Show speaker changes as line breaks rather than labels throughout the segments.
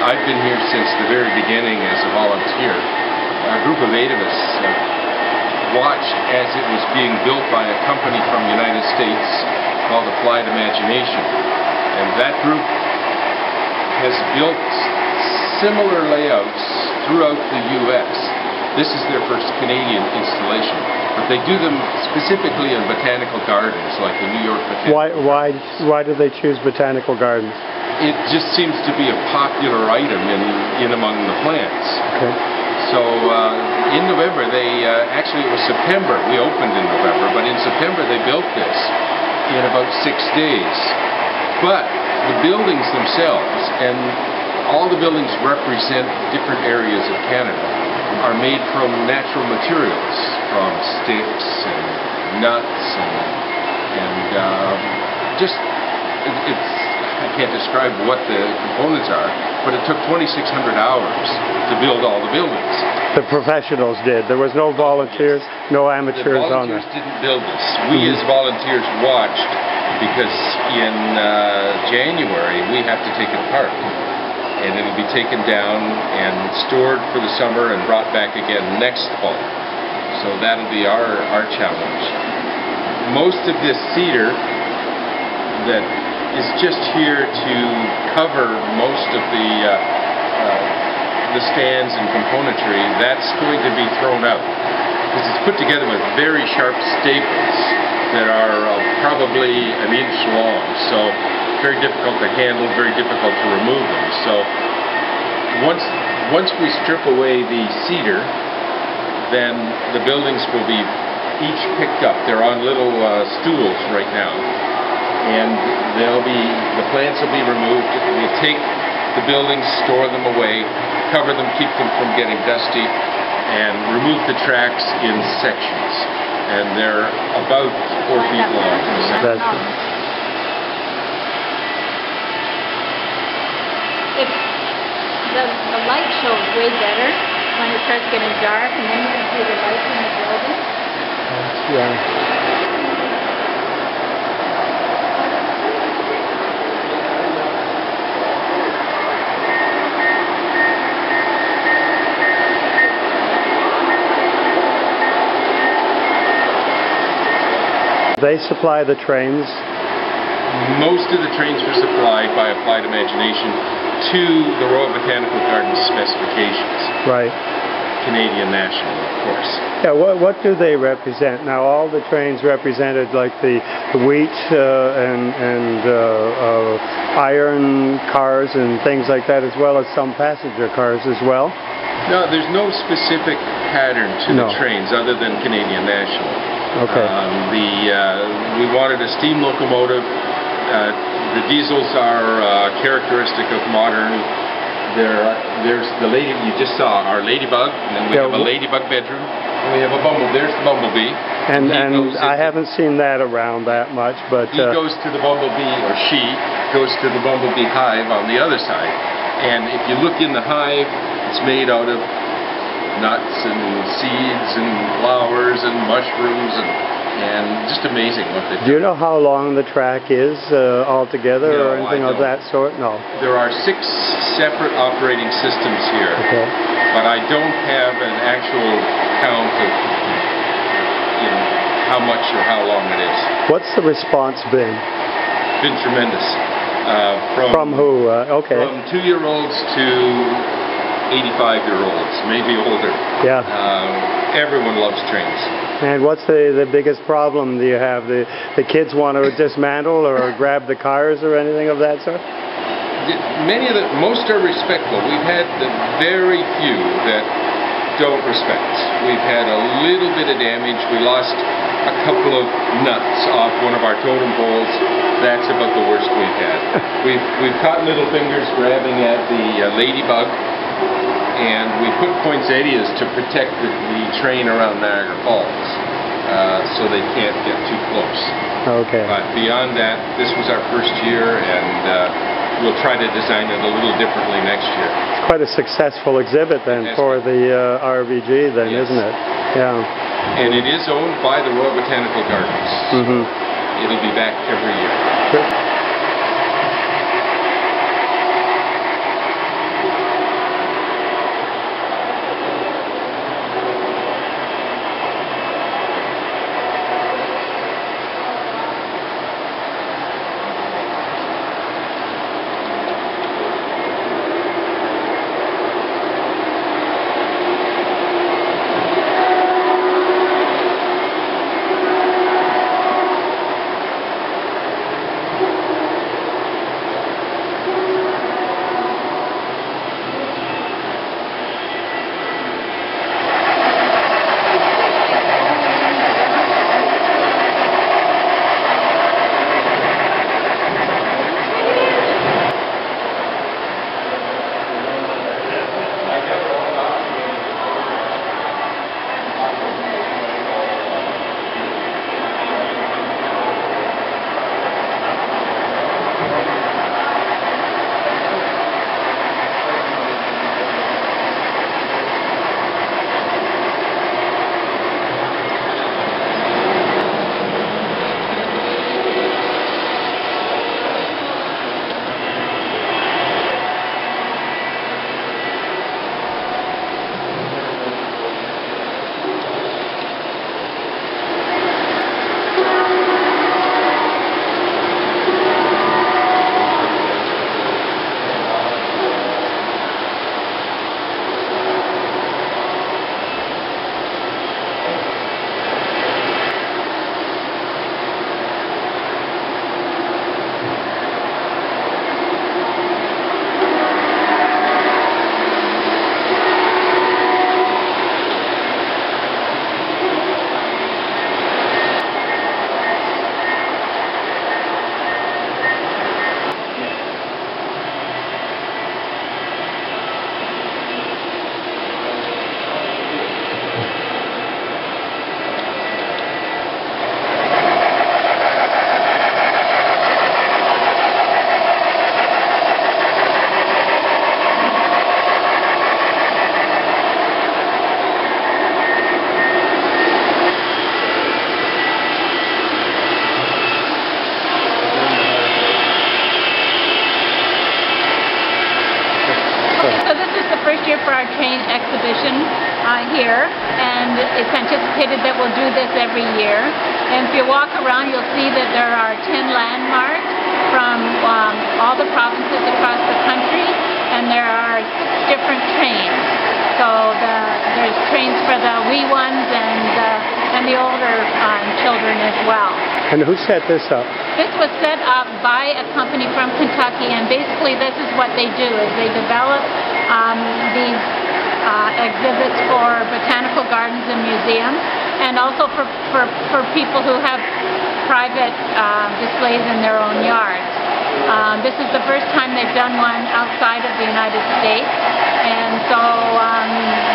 I've been here since the very beginning as a volunteer. A group of 8 of us watched as it was being built by a company from the United States called Applied Imagination. And that group has built similar layouts throughout the U.S. This is their first Canadian installation, but they do them specifically in botanical gardens, like the New York Botanical Gardens.
Why do they choose botanical gardens?
It just seems to be a popular item in among the plants.
Okay.
So in November, actually it was September, we opened in November, but in September they built this in about 6 days. But the buildings themselves, and all the buildings represent different areas of Canada, are made from natural materials, from sticks and nuts and I can't describe what the components are, but it took 2,600 hours to build all the buildings.
The professionals did. There was no volunteers, no amateurs on it.
The volunteers didn't build this. We as volunteers watched, because in January we have to take it apart. And it'll be taken down and stored for the summer and brought back again next fall. So that'll be our challenge. Most of this cedar that is just here to cover most of the stands and componentry, that's going to be thrown out. Because it's put together with very sharp staples that are probably 1 inch long. So very difficult to handle, very difficult to remove them. So once we strip away the cedar, then the buildings will be each picked up. They're on little stools right now, and the plants will be removed. We'll take the buildings, store them away, cover them, keep them from getting dusty, and remove the tracks in sections. And they're about 4 feet long.
The light shows way better when it starts getting dark, and then you can see the lights in the building.
Yeah. They supply the trains?
Most of the trains were supplied by Applied Imagination to the Royal Botanical Gardens specifications.
Right.
Canadian national, of course.
Yeah, what do they represent? Now, all the trains represented like the wheat and iron cars and things like that, as well as some passenger cars as well?
No, there's no specific pattern to the trains other than Canadian national.
Okay.
We wanted a steam locomotive. The diesels are characteristic of modern. There's the lady you just saw, our ladybug, and then we have a ladybug bedroom. And we have a bumblebee. There's the bumblebee.
And I haven't seen that around that much, but
he goes to the bumblebee, or she goes to the bumblebee hive on the other side. And if you look in the hive, it's made out of nuts and seeds and flowers and mushrooms and just amazing what they do.
Do you know how long the track is altogether, or anything of that sort? No.
There are 6 separate operating systems here, but I don't have an actual count of how much or how long it is.
What's the response been?
Been tremendous.
From who? Okay.
From 2-year-olds to 85-year-olds, maybe older.
Yeah.
Everyone loves trains.
And what's the biggest problem do you have? The kids want to dismantle or grab the cars or anything of that sort?
Most are respectful. We've had very few that don't respect. We've had a little bit of damage. We lost a couple of nuts off one of our totem poles. That's about the worst we've had. We've caught little fingers grabbing at the ladybug. And we put poinsettias to protect the train around Niagara Falls, so they can't get too close.
Okay.
But beyond that, this was our first year, and we'll try to design it a little differently next year.
It's quite a successful exhibit then for the RBG then, isn't it? Yeah.
And it is owned by the Royal Botanical Gardens. It'll be back every year.
Sure.
year, and it's anticipated that we'll do this every year. And if you walk around, you'll see that there are 10 landmarks from all the provinces across the country, and there are 6 different trains. So there's trains for the wee ones and the older children as well.
And who set this up?
This was set up by a company from Kentucky, and basically this is what they do, is they develop these exhibits for botanical gardens and museums, and also for people who have private displays in their own yards. This is the first time they've done one outside of the United States, and so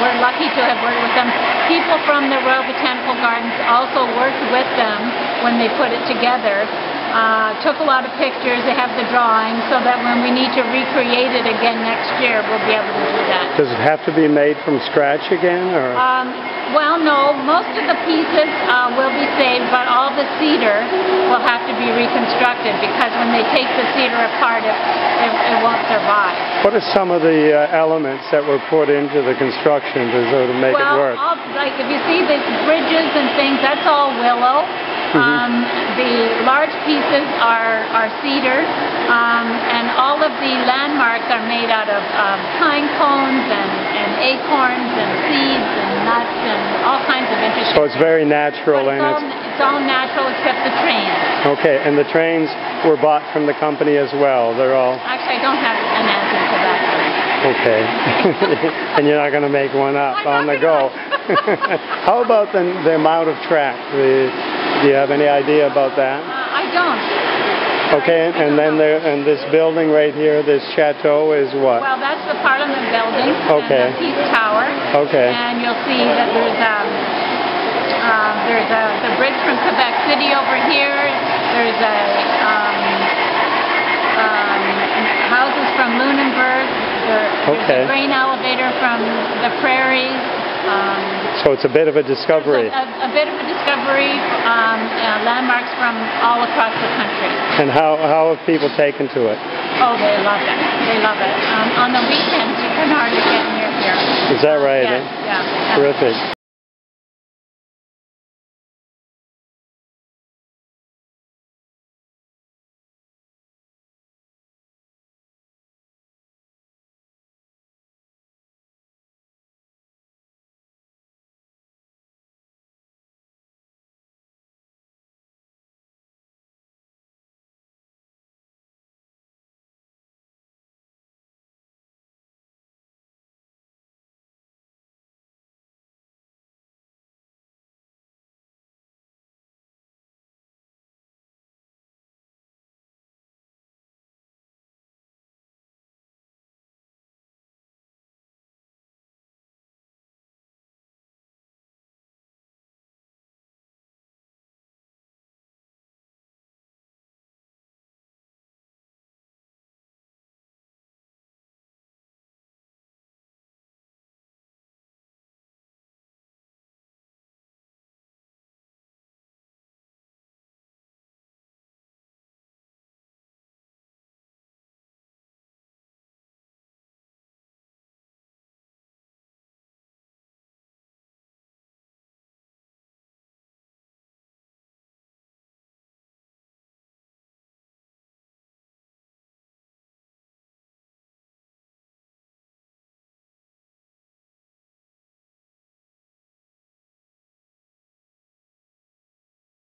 we're lucky to have worked with them. People from the Royal Botanical Gardens also worked with them when they put it together. Took a lot of pictures, they have the drawings, so that when we need to recreate it again next year, we'll be able to do that.
Does it have to be made from scratch again, or?
Well, no, most of the pieces will be saved, but all the cedar will have to be reconstructed, because when they take the cedar apart, it won't survive.
What are some of the elements that were put into the construction to sort of make it work?
Well, like if you see these bridges and things, that's all willow. The large pieces are cedar, and all of the landmarks are made out of pine cones and acorns and seeds and nuts and all kinds of interesting
So it's very natural.
It's all natural except the trains.
Okay, and the trains were bought from the company as well. They're all...
Actually, I don't have an answer to that.
Okay. And you're not going to make one up on the go. How about the amount of track? Do you have any idea about that?
I don't.
Okay, and then and this building right here, this chateau, is what?
Well, that's the Parliament building.
Okay.
And the Peace Tower.
Okay.
And you'll see that there's the bridge from Quebec City over here. There's houses from Lunenburg. There's a grain elevator from the prairies.
So it's a bit of a discovery.
A bit of a discovery, landmarks from all across the country.
And how have people taken to it?
Oh, they love it. They love it. On the weekends, you can hardly get near here.
Is that right?
Yes, yeah.
Terrific.